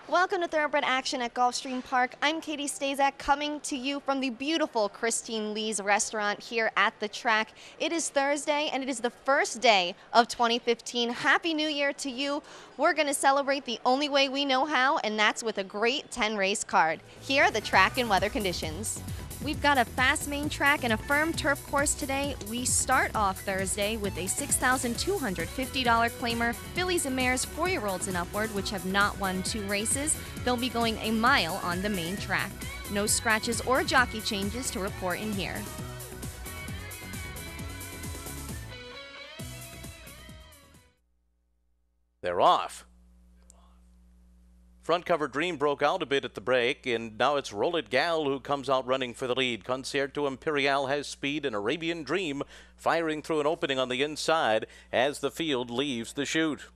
Welcome to Thoroughbred Action at Gulfstream Park. I'm Katie Stazak, coming to you from the beautiful Christine Lee's restaurant here at the track. It is Thursday and it is the first day of 2015. Happy New Year to you. We're going to celebrate the only way we know how, and that's with a great 10 race card. Here are the track and weather conditions. We've got a fast main track and a firm turf course today. We start off Thursday with a $6,250 claimer, fillies and mares 4-year-olds and upward, which have not won 2 races. They'll be going a mile on the main track. No scratches or jockey changes to report in here. They're off. Front cover Dream broke out a bit at the break, and now it's Roll It Gal who comes out running for the lead. Concierto Imperial has speed, and Arabian Dream firing through an opening on the inside as the field leaves the chute.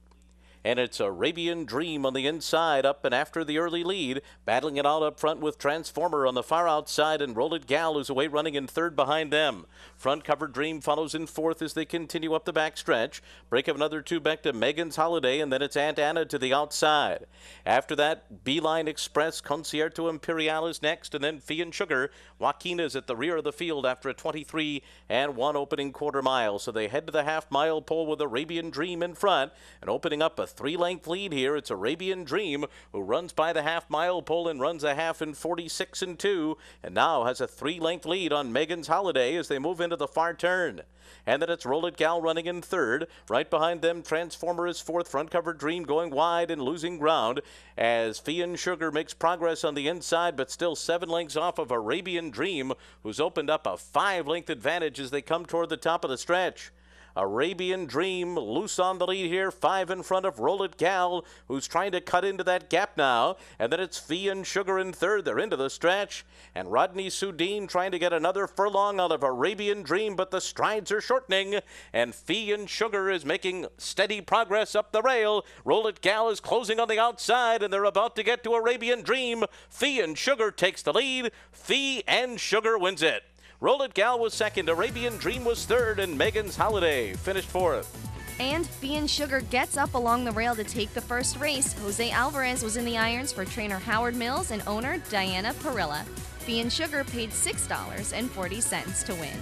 And it's Arabian Dream on the inside, up and after the early lead, battling it out up front with Transformer on the far outside, and Roll It Gal who's away running in third behind them. Front cover Dream follows in fourth as they continue up the back stretch. Break of another 2 back to Megan's Holiday, and then it's Aunt Anna to the outside. After that, Beeline Express, Concierto Imperial is next, and then Fee and Sugar. Joaquina's at the rear of the field after a 23 and 1 opening quarter mile. So they head to the half-mile pole with Arabian Dream in front, and opening up a 3-length lead here. It's Arabian Dream who runs by the half-mile pole and runs a half in 46 and 2, and now has a 3-length lead on Megan's Holiday as they move into the far turn. And then it's Roll It Gal running in third. Right behind them, Transformer is fourth. Front cover Dream going wide and losing ground as Fee and Sugar makes progress on the inside, but still 7 lengths off of Arabian Dream, who's opened up a 5-length advantage as they come toward the top of the stretch. Arabian Dream loose on the lead here, 5 in front of Roll It Gal, who's trying to cut into that gap now. And then it's Fee and Sugar in third. They're into the stretch. And Rodney Sudeen trying to get another furlong out of Arabian Dream, but the strides are shortening. And Fee and Sugar is making steady progress up the rail. Roll It Gal is closing on the outside, and they're about to get to Arabian Dream. Fee and Sugar takes the lead. Fee and Sugar wins it. Roll It Gal was second, Arabian Dream was third, and Megan's Holiday finished fourth. And Fee and Sugar gets up along the rail to take the first race. Jose Alvarez was in the irons for trainer Howard Mills and owner Diana Parilla. Fee and Sugar paid $6.40 to win.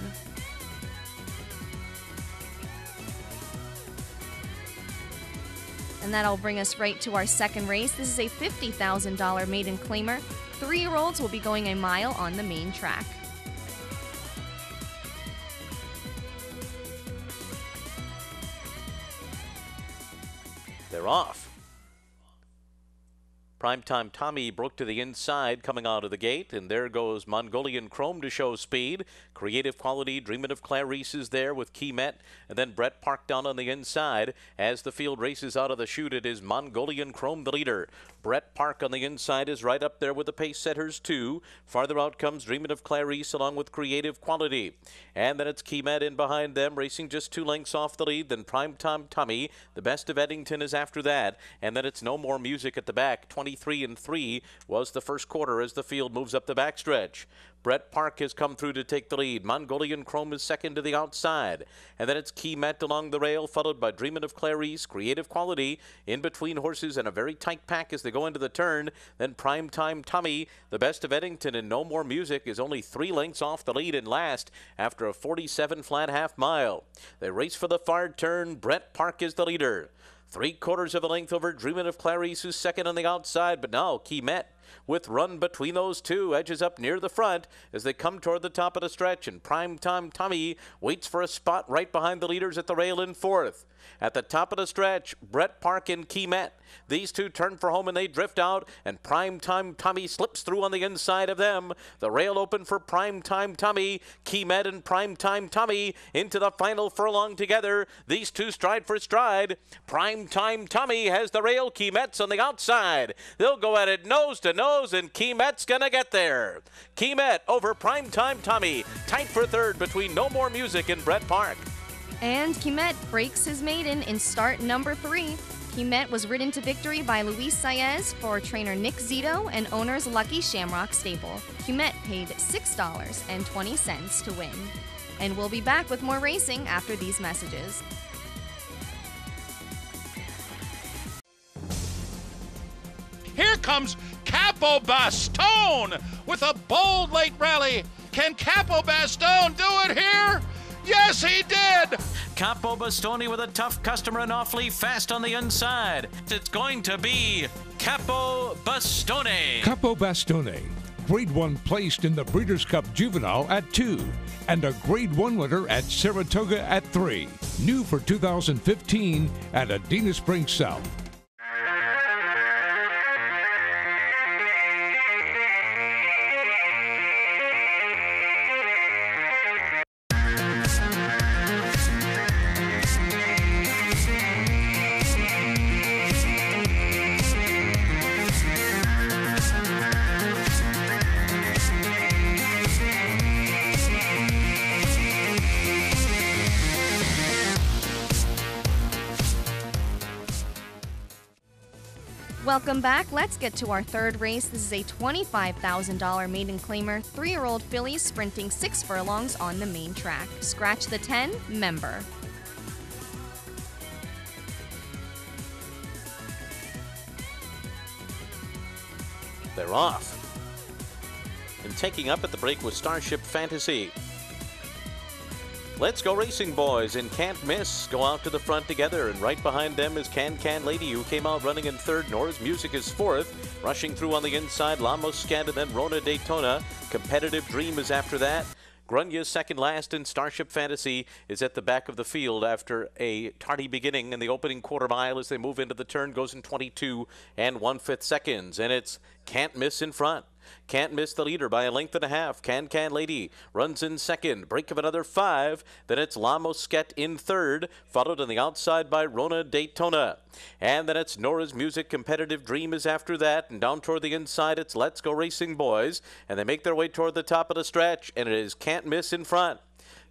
And that'll bring us right to our second race. This is a $50,000 maiden claimer. 3-year-olds will be going a mile on the main track. They're off. Primetime Tommy broke to the inside coming out of the gate, and there goes Mongolian Chrome to show speed. Creative Quality, Dreamin' of Clarice is there with Keymet, and then Brett Park down on the inside. As the field races out of the chute, it is Mongolian Chrome the leader. Brett Park on the inside is right up there with the pace setters too. Farther out comes Dreamin' of Clarice along with Creative Quality. And then it's Keymet in behind them, racing just 2 lengths off the lead. Then Primetime Tommy, the Best of Eddington is after that. And then it's No More Music at the back. 23 and 3 was the first quarter as the field moves up the backstretch. Brett Park has come through to take the lead. Mongolian Chrome is second to the outside. And then it's Keymet along the rail, followed by Dreamin' of Clarice, Creative Quality, in between horses and a very tight pack as they go into the turn. Then Primetime Tommy, the Best of Eddington, and No More Music is only 3 lengths off the lead and last after a 47 flat half mile. They race for the far turn. Brett Park is the leader. 3/4 of a length over Dreamin' of Clarice, who's second on the outside, but now Keymet, with run between those two, edges up near the front as they come toward the top of the stretch, and Primetime Tommy waits for a spot right behind the leaders at the rail in fourth. At the top of the stretch, Brett Park and Keymet. These two turn for home and they drift out, and Primetime Tommy slips through on the inside of them. The rail open for Primetime Tommy. Keymet and Primetime Tommy into the final furlong together. These two stride for stride. Primetime Tommy has the rail. Keymet's on the outside. They'll go at it nose to nose, and Keymet's gonna get there. Keymet over Primetime Tommy. Tight for third between No More Music and Brett Park. And Keymet breaks his maiden in start number 3. Keymet was ridden to victory by Luis Saez for trainer Nick Zito and owner's Lucky Shamrock stable. Keymet paid $6.20 to win. And we'll be back with more racing after these messages. Here comes Capo Bastone with a bold late rally. Can Capo Bastone do it here? Yes, he did! Capo Bastone with a tough customer and awfully fast on the inside. It's going to be Capo Bastone. Capo Bastone, Grade 1 placed in the Breeders' Cup Juvenile at 2, and a Grade 1 winner at Saratoga at 3. New for 2015 at Adena Springs South. Welcome back. Let's get to our third race. This is a $25,000 maiden claimer, 3-year-old fillies sprinting 6 furlongs on the main track. Scratch the 10, member. They're off. And taking up at the break was Starship Fantasy. Let's Go Racing Boys and Can't Miss go out to the front together, and right behind them is Can Lady, who came out running in third. Nora's Music is fourth. Rushing through on the inside, La Mosquette, and then Rona Daytona. Competitive Dream is after that. Grunya's second last, and Starship Fantasy is at the back of the field after a tardy beginning in the opening quarter mile. As they move into the turn, goes in 22 1/5 seconds, and it's Can't Miss in front. Can't Miss the leader by a length and a half. Can Lady runs in second. Break of another 5. Then it's La Mosquette in third, followed on the outside by Rona Daytona. And then it's Nora's Music. Competitive Dream is after that. And down toward the inside, it's Let's Go Racing Boys. And they make their way toward the top of the stretch, and it is Can't Miss in front.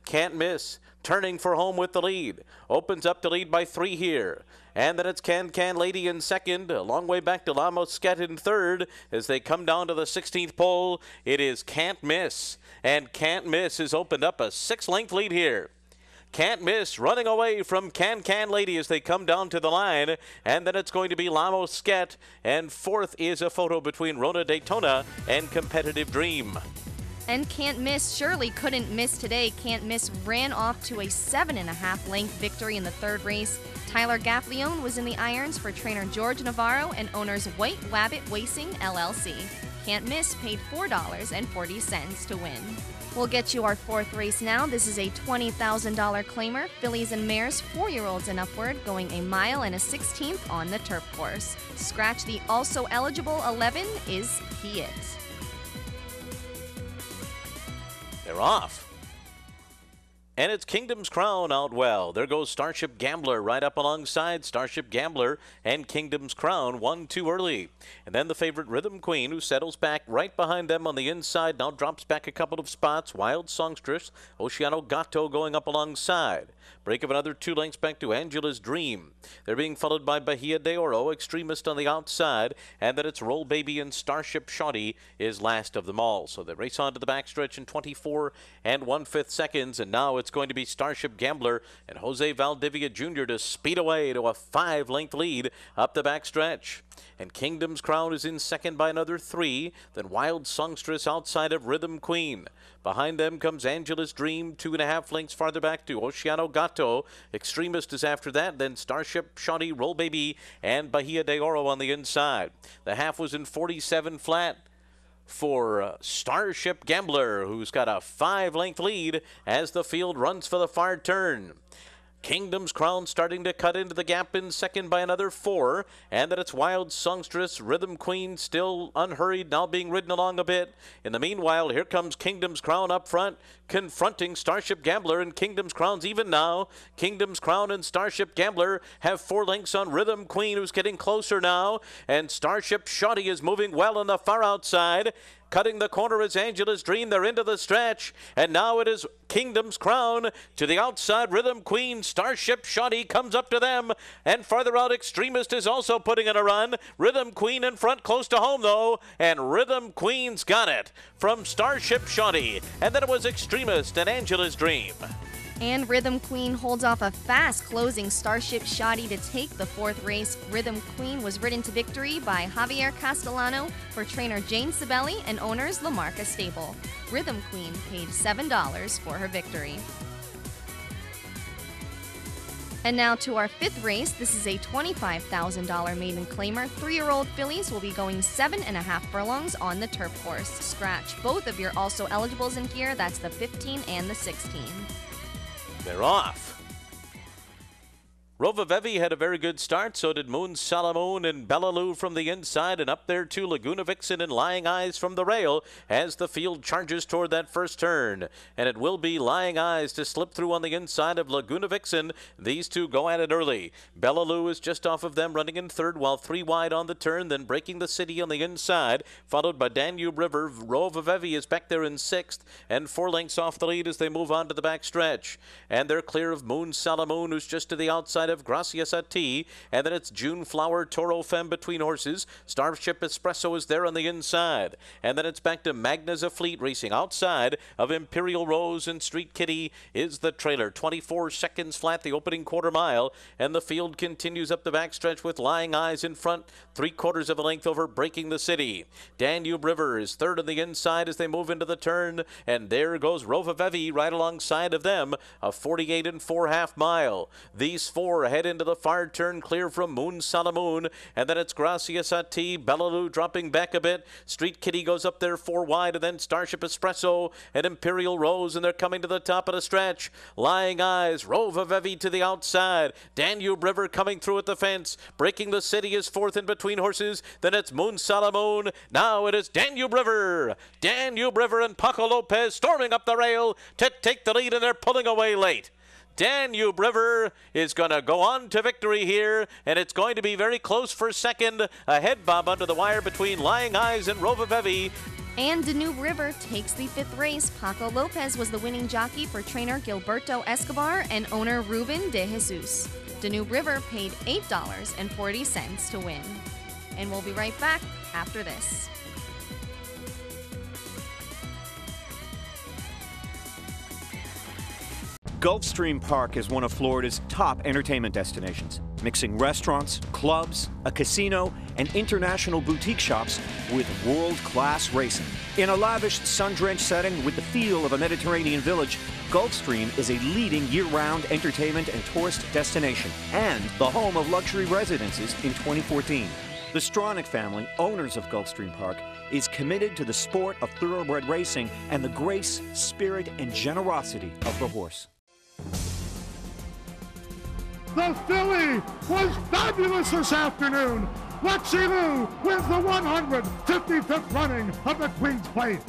Can't Miss turning for home with the lead. Opens up to lead by 3 here. And then it's Can Lady in second. A long way back to La Mosquette in third. As they come down to the 16th pole, it is Can't Miss. And Can't Miss has opened up a 6-length lead here. Can't Miss running away from Can Lady as they come down to the line. And then it's going to be La Mosquette. And fourth is a photo between Rona Daytona and Competitive Dream. And Can't Miss surely couldn't miss today. Can't Miss ran off to a 7.5 length victory in the third race. Tyler Gaffleone was in the irons for trainer George Navarro and owners White Wabbit Racing LLC. Can't Miss paid $4.40 to win. We'll get you our fourth race now. This is a $20,000 claimer, fillies and mares, 4-year-olds and upward, going a mile and a 16th on the turf course. Scratch the also eligible 11 is He It. They're off. And it's Kingdom's Crown out well. There goes Starship Gambler right up alongside. Starship Gambler and Kingdom's Crown won too early. And then the favorite Rhythm Queen, who settles back right behind them on the inside, now drops back a couple of spots. Wild Songstress, Oceano Gatto going up alongside. Break of another 2 lengths back to Angela's Dream. They're being followed by Bahia de Oro, Extremist on the outside, and then it's Roll Baby and Starship Shoddy is last of them all. So they race on to the backstretch in 24 1/5 seconds, and now it's going to be Starship Gambler and Jose Valdivia Jr. to speed away to a 5-length lead up the backstretch. And Kingdom's Crown is in second by another 3. Then Wild Songstress outside of Rhythm Queen. Behind them comes Angela's Dream, 2.5 lengths farther back to Oceano Gatto. Extremist is after that. Then Starship, Shoddy, Roll Baby, and Bahia de Oro on the inside. The half was in 47 flat for Starship Gambler, who's got a 5-length lead as the field runs for the far turn. Kingdom's Crown starting to cut into the gap in second by another 4, and then it's Wild Songstress, Rhythm Queen still unhurried, now being ridden along a bit. In the meanwhile, here comes Kingdom's Crown up front, confronting Starship Gambler, and Kingdom's Crown's even now. Kingdom's Crown and Starship Gambler have 4 lengths on Rhythm Queen, who's getting closer now, and Starship Shoddy is moving well on the far outside. Cutting the corner is Angela's Dream. They're into the stretch. And now it is Kingdom's Crown to the outside. Rhythm Queen. Starship Shoddy comes up to them. And farther out, Extremist is also putting in a run. Rhythm Queen in front, close to home, though. And Rhythm Queen's got it from Starship Shoddy. And then it was Extremist and Angela's Dream. And Rhythm Queen holds off a fast-closing Starship Shoddy to take the fourth race. Rhythm Queen was ridden to victory by Javier Castellano for trainer Jane Sibeli and owners Lamarca Stable. Rhythm Queen paid $7 for her victory. And now to our fifth race. This is a $25,000 maiden claimer. 3-year-old fillies will be going 7.5 furlongs on the turf course. Scratch both of your also eligibles in here. That's the 15 and the 16. They're off. Rovavevi had a very good start, so did Moon Salamoon and Bellaloo from the inside, and up there too Laguna Vixen and Lying Eyes from the rail as the field charges toward that first turn. And it will be Lying Eyes to slip through on the inside of Laguna Vixen. These two go at it early. Bellaloo is just off of them, running in third, while 3 wide on the turn, then breaking the city on the inside, followed by Danube River. Rovavevi is back there in sixth, and 4 lengths off the lead as they move on to the back stretch. And they're clear of Moon Salamoon, who's just to the outside of Gracias a Ti, and then it's June Flower, Toro Femme between horses. Starship Espresso is there on the inside, and then it's back to Magna's a Fleet racing outside of Imperial Rose, and Street Kitty is the trailer. 24 seconds flat the opening quarter mile, and the field continues up the backstretch with Lying Eyes in front, 3/4 of a length over Breaking the City. Danube River is third on the inside as they move into the turn, and there goes Rovavevi right alongside of them, a 48 4/2 mile. These 4 head into the far turn, clear from Moon Salamoon, and then it's Gracias a Ti, Bellaloo dropping back a bit. Street Kitty goes up there 4 wide, and then Starship Espresso and Imperial Rose, and they're coming to the top of the stretch. Lying Eyes, Rovavevi to the outside. Danube River coming through at the fence. Breaking the City is fourth in between horses. Then it's Moon Salamoon. Now it is Danube River. Danube River and Paco Lopez storming up the rail to take the lead, and they're pulling away late. Danube River is going to go on to victory here, and it's going to be very close for second. A head bob under the wire between Lying Eyes and Rovavevi. And Danube River takes the fifth race. Paco Lopez was the winning jockey for trainer Gilberto Escobar and owner Ruben de Jesus. Danube River paid $8.40 to win. And we'll be right back after this. Gulfstream Park is one of Florida's top entertainment destinations, mixing restaurants, clubs, a casino, and international boutique shops with world-class racing. In a lavish, sun-drenched setting with the feel of a Mediterranean village, Gulfstream is a leading year-round entertainment and tourist destination and the home of luxury residences in 2014. The Stronach family, owners of Gulfstream Park, is committed to the sport of thoroughbred racing and the grace, spirit, and generosity of the horse. The filly was fabulous this afternoon. Lexi Lou wins the 155th running of the Queen's Plate.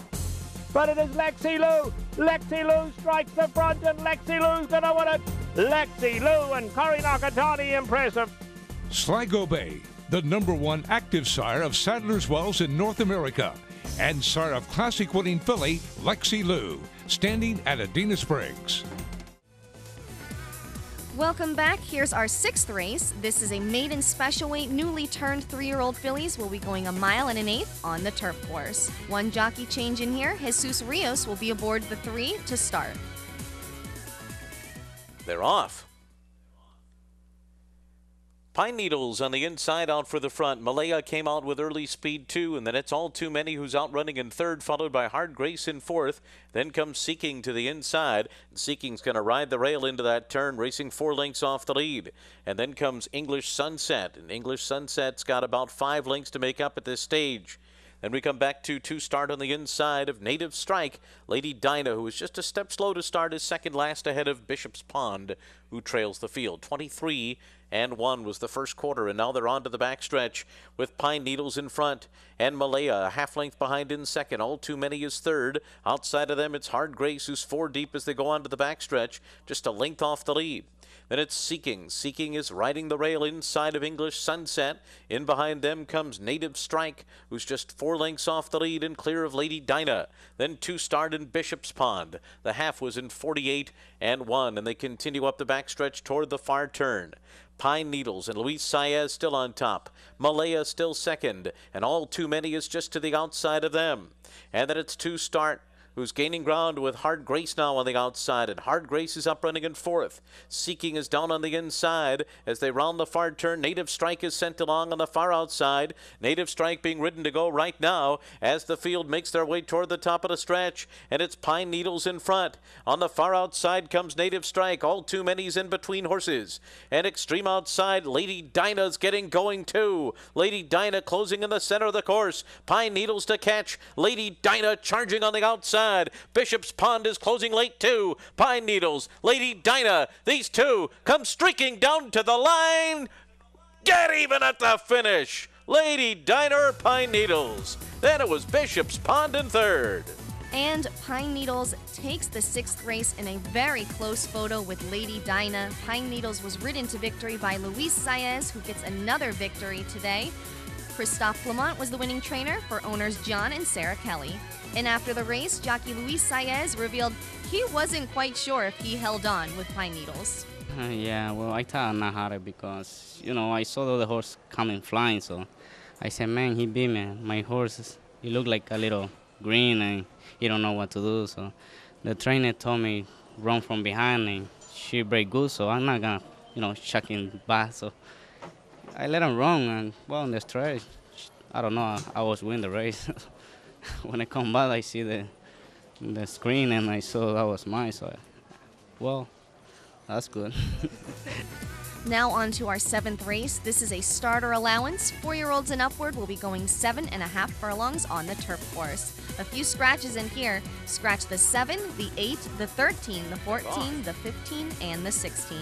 But it is Lexi Lou. Lexi Lou strikes the front, and Lexi Lou's gonna win it. Lexi Lou and Cory Nakatani impressive. Sligo Bay, the #1 active sire of Sadler's Wells in North America, and sire of classic winning filly Lexi Lou, standing at Adena Springs. Welcome back. Here's our sixth race. This is a maiden special weight, newly turned 3-year-old fillies will be going 1 1/8 miles on the turf course. One jockey change in here. Jesus Rios will be aboard the 3 to start. They're off. Pine Needles on the inside, out for the front. Malaya came out with early speed too, and then it's All Too Many who's out running in third, followed by Hard Grace in fourth. Then comes Seeking to the inside. Seeking's going to ride the rail into that turn, racing 4 lengths off the lead. And then comes English Sunset, and English Sunset's got about 5 lengths to make up at this stage. Then we come back to start on the inside of Native Strike. Lady Dinah, who is just a step slow to start, is second last ahead of Bishop's Pond, who trails the field. 23-1 was the first quarter, and now they're on to the backstretch with Pine Needles in front and Malaya a half length behind in second. All Too Many is third. Outside of them, it's Hard Grace, who's 4 deep as they go on to the backstretch, just a length off the lead. Then it's Seeking. Seeking is riding the rail inside of English Sunset. In behind them comes Native Strike, who's just 4 lengths off the lead and clear of Lady Dinah. Then 2 start in Bishop's Pond. The half was in 48-1, and they continue up the backstretch toward the far turn. Pine Needles and Luis Saez still on top. Malaya still second, and All Too Many is just to the outside of them. And then it's 2 start who's gaining ground with Hard Grace now on the outside, and Hard Grace is up running in fourth. Seeking is down on the inside as they round the far turn. Native Strike is sent along on the far outside. Native Strike being ridden to go right now as the field makes their way toward the top of the stretch, and it's Pine Needles in front. On the far outside comes Native Strike. All too many's in between horses. And extreme outside, Lady Dinah's getting going too. Lady Dinah closing in the center of the course. Pine Needles to catch. Lady Dinah charging on the outside. Bishop's Pond is closing late too. Pine Needles, Lady Dinah, these two come streaking down to the line. Dead even at the finish. Lady Dinah or Pine Needles. Then it was Bishop's Pond in third. And Pine Needles takes the 6th race in a very close photo with Lady Dinah. Pine Needles was ridden to victory by Luis Saez, who gets another victory today. Christophe Clement was the winning trainer for owners John and Sarah Kelly. And after the race, jockey Luis Saez revealed he wasn't quite sure if he held on with Pine Needles. Yeah, well, I thought not harder because, I saw the horse coming flying, so I said, man, he beat me. My horse, he looked like a little green and he don't know what to do, so the trainer told me run from behind and she break good, so I'm not gonna, chuck him back, so I let him run, and well, in the stretch, I don't know, I was winning the race. When I come back, I see the screen and I saw that was mine, so well, that's good. Now on to our 7th race. This is a starter allowance. 4-year-olds and upward will be going 7.5 furlongs on the turf course. A few scratches in here. Scratch the 7, the 8, the 13, the 14, the 15, and the 16.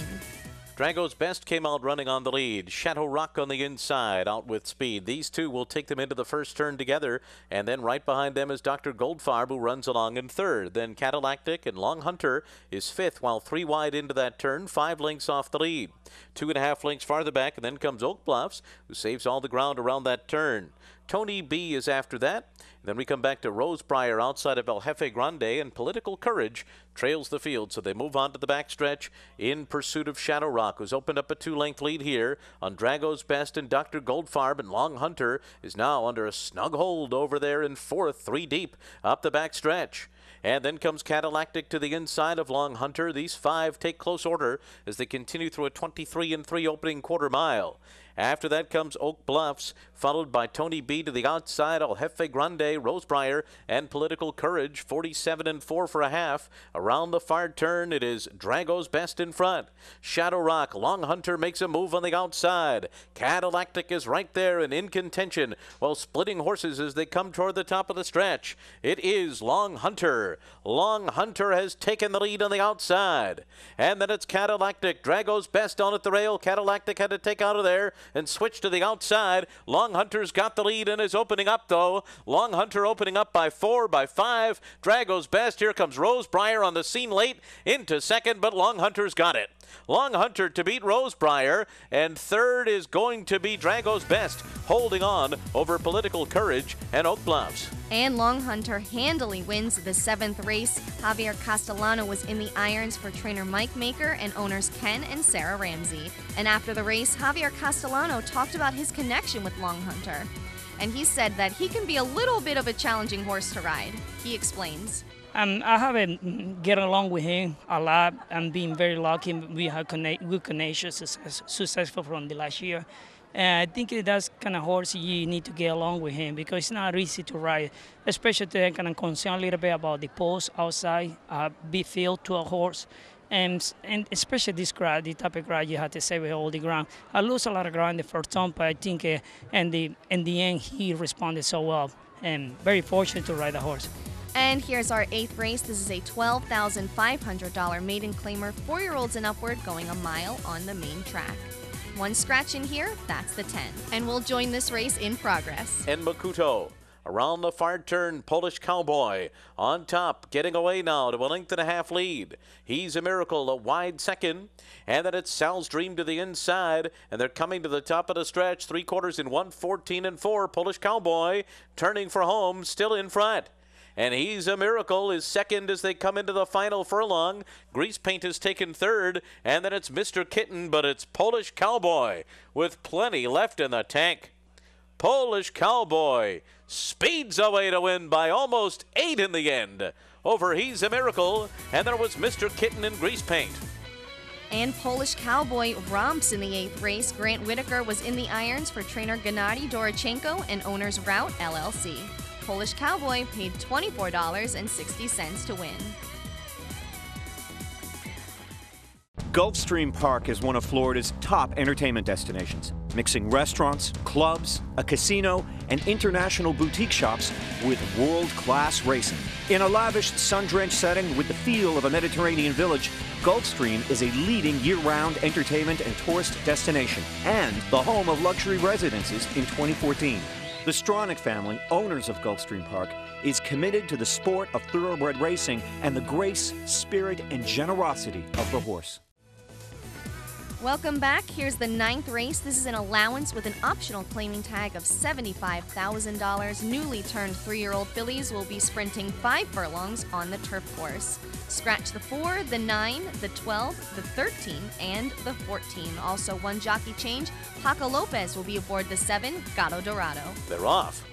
Drago's Best came out running on the lead. Shadow Rock on the inside, out with speed. These two will take them into the first turn together, and then right behind them is Dr. Goldfarb, who runs along in third. Then Catalactic and Long Hunter is fifth, while 3 wide into that turn, 5 lengths off the lead. 2.5 lengths farther back, and then comes Oak Bluffs, who saves all the ground around that turn. Tony B is after that. And then we come back to Rosebriar outside of El Jefe Grande, and Political Courage trails the field. So they move on to the backstretch in pursuit of Shadow Rock, who's opened up a 2-length lead here on Drago's Best and Dr. Goldfarb, and Long Hunter is now under a snug hold over there in fourth, 3 deep up the backstretch. And then comes Catalactic to the inside of Long Hunter. These 5 take close order as they continue through a 23-3 opening quarter mile. After that comes Oak Bluffs, followed by Tony B to the outside, El Jefe Grande, Rosebriar, and Political Courage, 47-4 for a half. Around the far turn, it is Drago's Best in front. Shadow Rock, Long Hunter makes a move on the outside. Catalactic is right there and in contention, while splitting horses as they come toward the top of the stretch. It is Long Hunter. Long Hunter has taken the lead on the outside. And then it's Catalactic. Drago's Best on at the rail. Catalactic had to take out of there and switch to the outside. Long Hunter's got the lead and is opening up, though. Long Hunter opening up by 4, by 5. Drago's Best. Here comes Rosebriar on the scene late into second, but Long Hunter's got it. Long Hunter to beat Rosebriar, and third is going to be Drago's Best, holding on over Political Courage and Oak Bluffs. And Long Hunter handily wins the 7th race. Javier Castellano was in the irons for trainer Mike Maker and owners Ken and Sarah Ramsey. And after the race, Javier Castellano talked about his connection with Long Hunter. And he said that he can be a little bit of a challenging horse to ride. He explains. I haven't get along with him a lot. I'm being very lucky. We have good connections, successful from the last year. And I think that's kind of horse you need to get along with him because it's not easy to ride, especially today. I'm kind of concerned a little bit about the post outside, big field to a horse. And especially this ground, the type of ground you have to save all the ground. I lose a lot of ground in the first turn, but I think in the end he responded so well. And very fortunate to ride the horse. And here's our 8th race. This is a $12,500 maiden claimer, 4-year-olds and upward, going a mile on the main track. 1 scratch in here, that's the 10. And we'll join this race in progress. And Makuto. Around the far turn, Polish Cowboy on top, getting away now to a 1.5 lead. He's a Miracle, a wide second. And then it's Sal's Dream to the inside, and they're coming to the top of the stretch, 3/4 in 1:14-4. Polish Cowboy turning for home, still in front. And He's a Miracle is second as they come into the final furlong. Grease Paint is taken third, and then it's Mr. Kitten, but it's Polish Cowboy with plenty left in the tank. Polish Cowboy speeds away to win by almost 8 in the end over He's a Miracle, and there was Mr. Kitten in grease paint. And Polish Cowboy romps in the 8th race. Grant Whitaker was in the irons for trainer Gennady Dorochenko and owner's Route LLC. Polish Cowboy paid $24.60 to win. Gulfstream Park is one of Florida's top entertainment destinations, mixing restaurants, clubs, a casino, and international boutique shops with world-class racing. In a lavish, sun-drenched setting with the feel of a Mediterranean village, Gulfstream is a leading year-round entertainment and tourist destination and the home of luxury residences in 2014. The Stronach family, owners of Gulfstream Park, is committed to the sport of thoroughbred racing and the grace, spirit, and generosity of the horse. Welcome back. Here's the 9th race. This is an allowance with an optional claiming tag of $75,000. Newly turned 3-year-old fillies will be sprinting 5 furlongs on the turf course. Scratch the 4, the 9, the 12, the 13, and the 14. Also, one jockey change. Paco Lopez will be aboard the 7, Gato Dorado. They're off.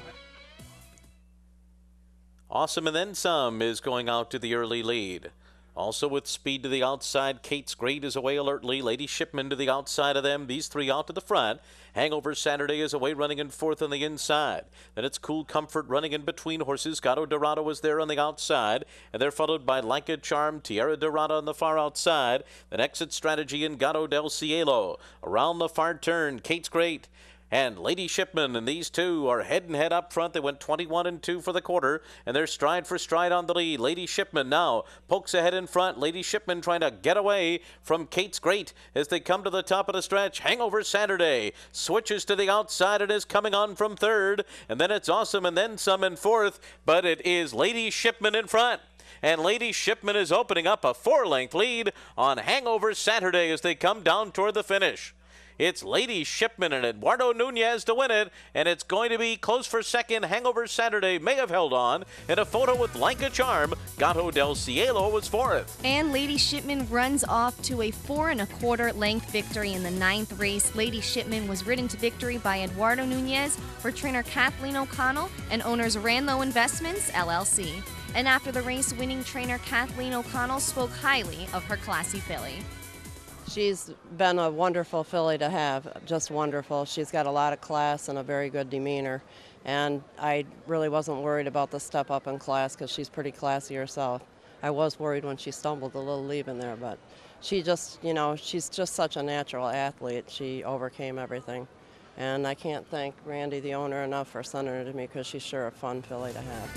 Awesome and Then Some is going out to the early lead. Also with speed to the outside, Kate's Great is away alertly. Lady Shipman to the outside of them. These three out to the front. Hangover Saturday is away running in 4th on the inside. Then it's Cool Comfort running in between horses. Gato Dorado is there on the outside. And they're followed by Lanka Charm, Tierra Dorada on the far outside. Then Exit Strategy and Gato del Cielo. Around the far turn, Kate's Great and Lady Shipman, and these two are head and head up front. They went 21-2 for the quarter, and they're stride for stride on the lead. Lady Shipman now pokes ahead in front. Lady Shipman trying to get away from Kate's Great as they come to the top of the stretch. Hangover Saturday switches to the outside and is coming on from 3rd, and then it's Awesome and Then Some in 4th, but it is Lady Shipman in front. And Lady Shipman is opening up a 4-length lead on Hangover Saturday as they come down toward the finish. It's Lady Shipman and Eduardo Nunez to win it, and it's going to be close for second. Hangover Saturday may have held on. In a photo with Lanka Charm, Gato del Cielo was 4th. And Lady Shipman runs off to a 4 1/4 length victory in the 9th race. Lady Shipman was ridden to victory by Eduardo Nunez for trainer Kathleen O'Connell and owners Ranlow Investments, LLC. And after the race, winning trainer Kathleen O'Connell spoke highly of her classy filly. She's been a wonderful filly to have, just wonderful. She's got a lot of class and a very good demeanor. And I really wasn't worried about the step up in class because she's pretty classy herself. I was worried when she stumbled a little leaving there, but she just, you know, she's just such a natural athlete. She overcame everything. And I can't thank Randy, the owner, enough for sending her to me because she's sure a fun filly to have.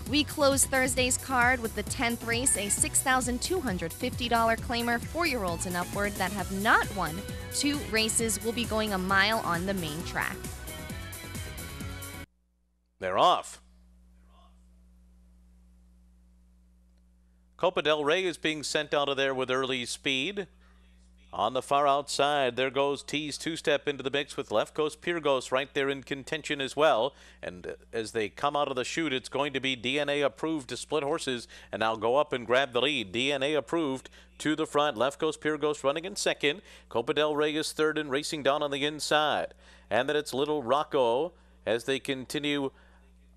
We close Thursday's card with the 10th race, a $6,250 claimer. 4-year-olds and upward that have not won 2 races will be going a mile on the main track. They're off. Copa del Rey is being sent out of there with early speed. On the far outside, there goes T's two-step into the mix with Left Coast Pyrgos right there in contention as well. And as they come out of the chute, it's going to be DNA approved to split horses and now go up and grab the lead. DNA approved to the front. Left Coast Pyrgos running in 2nd. Copa del Rey is 3rd and racing down on the inside. And then it's Little Rocco as they continue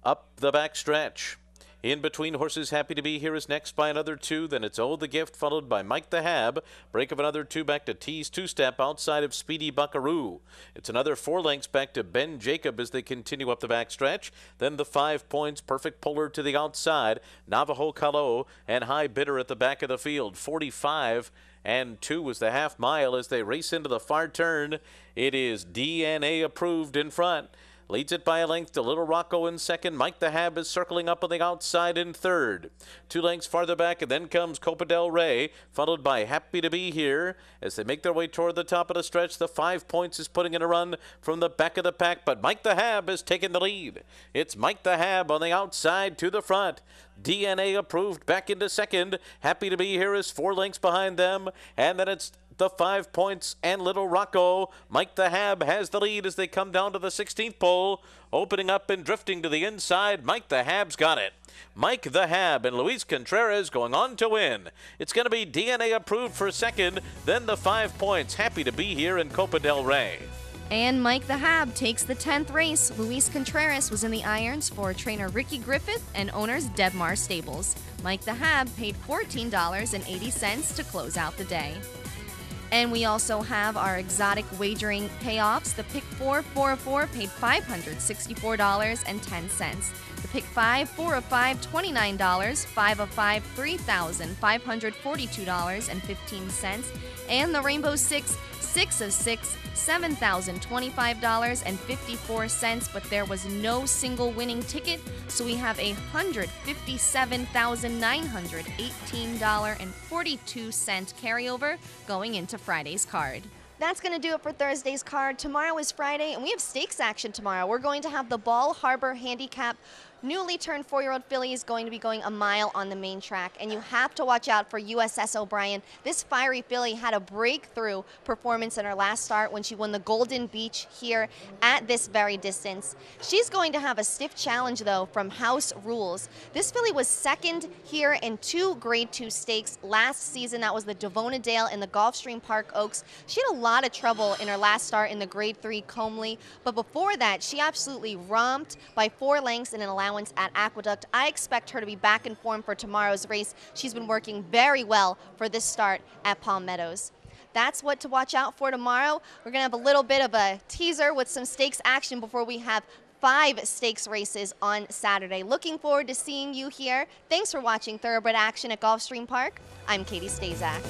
up the back stretch. In between horses, Happy to Be Here is next by another 2. Then it's Oh the Gift, followed by Mike the Hab. Break of another 2 back to T's two-step outside of Speedy Buckaroo. It's another 4 lengths back to Ben Jacob as they continue up the back stretch. Then the 5 points, Perfect Polar to the outside. Navajo Calo and High Bidder at the back of the field. 45-2 was the half mile as they race into the far turn. It is DNA approved in front. Leads it by a length to Little Rocco in 2nd. Mike the Hab is circling up on the outside in 3rd. 2 lengths farther back, and then comes Copa del Rey, followed by Happy to Be Here. As they make their way toward the top of the stretch, the 5 points is putting in a run from the back of the pack, but Mike the Hab is taking the lead. It's Mike the Hab on the outside to the front. DNA approved back into 2nd. Happy to Be Here is 4 lengths behind them, and then it's the 5 points and Little Rocco. Mike the Hab has the lead as they come down to the 16th pole. Opening up and drifting to the inside, Mike the Hab's got it. Mike the Hab and Luis Contreras going on to win. It's going to be DNA approved for 2nd, then the 5 points. Happy to Be Here in Copa del Rey. And Mike the Hab takes the 10th race. Luis Contreras was in the irons for trainer Ricky Griffith and owners Debmar Stables. Mike the Hab paid $14.80 to close out the day. And we also have our exotic wagering payoffs. The pick 4, 4 of 4 paid $564.10. The pick 5, 4 of 5, $29. 5 of 5, $3,542.15. And the Rainbow 6, 6 of 6, $7,025.54, but there was no single winning ticket, so we have $157,918.42 carryover going into Friday's card. That's going to do it for Thursday's card. Tomorrow is Friday, and we have stakes action tomorrow. We're going to have the Ball Harbor Handicap. Newly turned 4-year-old filly is going to be going a mile on the main track, and you have to watch out for USS O'Brien. This fiery filly had a breakthrough performance in her last start when she won the Golden Beach here at this very distance. She's going to have a stiff challenge, though, from House Rules. This filly was second here in 2 Grade 2 stakes last season. That was the Devona Dale and the Gulfstream Park Oaks. She had a lot of trouble in her last start in the Grade 3 Comely, but before that, she absolutely romped by 4 lengths in an allowance at Aqueduct. I expect her to be back in form for tomorrow's race. She's been working very well for this start at Palm Meadows. That's what to watch out for tomorrow. We're going to have a little bit of a teaser with some stakes action before we have 5 stakes races on Saturday. Looking forward to seeing you here. Thanks for watching Thoroughbred Action at Gulfstream Park. I'm Katie Stazak.